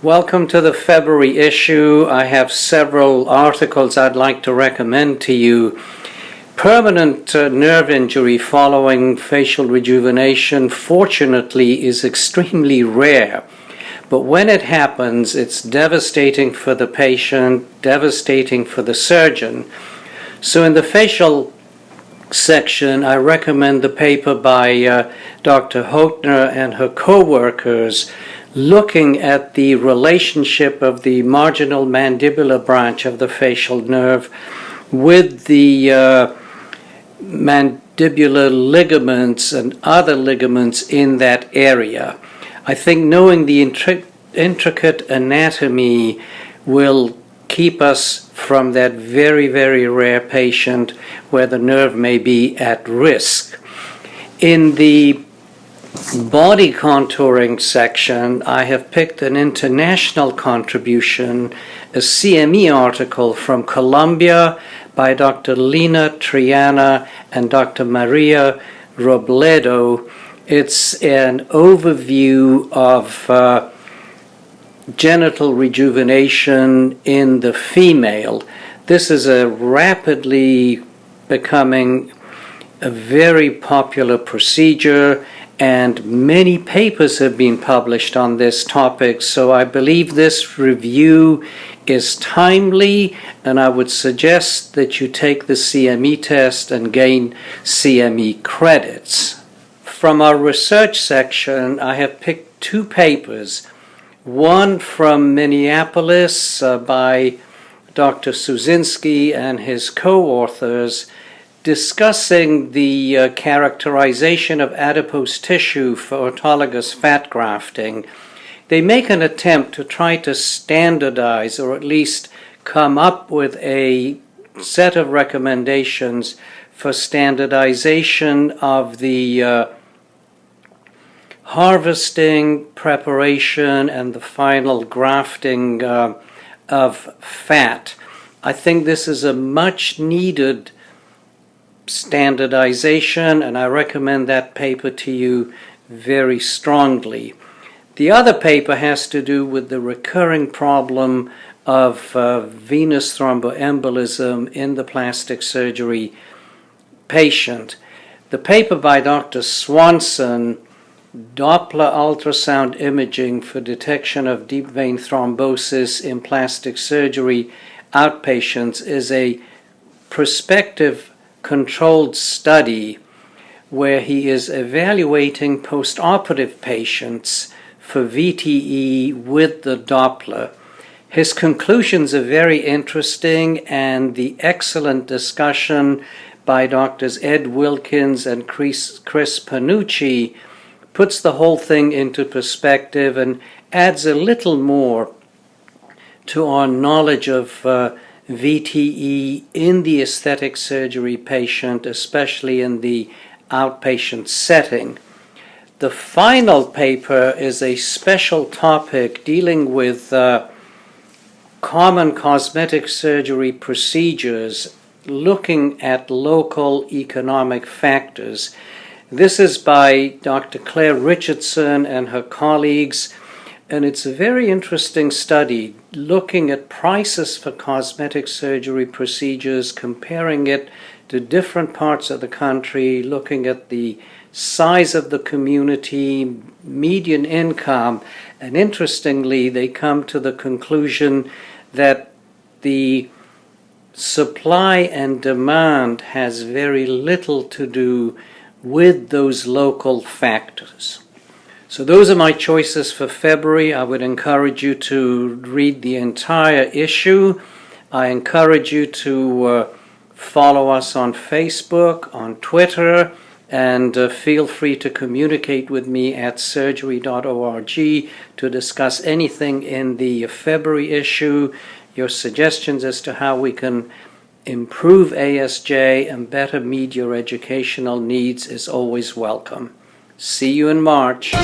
Welcome to the February issue. I have several articles I'd like to recommend to you. Permanent nerve injury following facial rejuvenation, fortunately, is extremely rare. But when it happens, it's devastating for the patient, devastating for the surgeon. So in the facial section, I recommend the paper by Dr. Hochner and her co-workers looking at the relationship of the marginal mandibular branch of the facial nerve with the mandibular ligaments and other ligaments in that area. I think knowing the intricate anatomy will keep us from that very, very rare patient where the nerve may be at risk. In the body contouring section, I have picked an international contribution, a CME article from Colombia by Dr. Lina Triana and Dr. Maria Robledo. It's an overview of genital rejuvenation in the female. This is a rapidly becoming a very popular procedure, and many papers have been published on this topic, so I believe this review is timely, and I would suggest that you take the CME test and gain CME credits. From our research section, I have picked two papers, one from Minneapolis by Dr. Suzinski and his co-authors, discussing the characterization of adipose tissue for autologous fat grafting. They make an attempt to try to standardize, or at least come up with a set of recommendations for standardization of the harvesting, preparation, and the final grafting of fat. I think this is a much needed standardization, and I recommend that paper to you very strongly. The other paper has to do with the recurring problem of venous thromboembolism in the plastic surgery patient. The paper by Dr. Swanson, Doppler ultrasound imaging for detection of deep vein thrombosis in plastic surgery outpatients, is a prospective controlled study where he is evaluating postoperative patients for VTE with the Doppler. His conclusions are very interesting, and the excellent discussion by Drs. Ed Wilkins and Chris Panucci puts the whole thing into perspective and adds a little more to our knowledge of VTE in the aesthetic surgery patient, especially in the outpatient setting. The final paper is a special topic dealing with common cosmetic surgery procedures, looking at local economic factors. This is by Dr. Claire Richardson and her colleagues, and it's a very interesting study looking at prices for cosmetic surgery procedures, comparing it to different parts of the country, looking at the size of the community, median income, and interestingly, they come to the conclusion that the supply and demand has very little to do with those local factors. So those are my choices for February. I would encourage you to read the entire issue. I encourage you to follow us on Facebook, on Twitter, and feel free to communicate with me at surgery.org to discuss anything in the February issue. Your suggestions as to how we can improve ASJ and better meet your educational needs is always welcome. See you in March.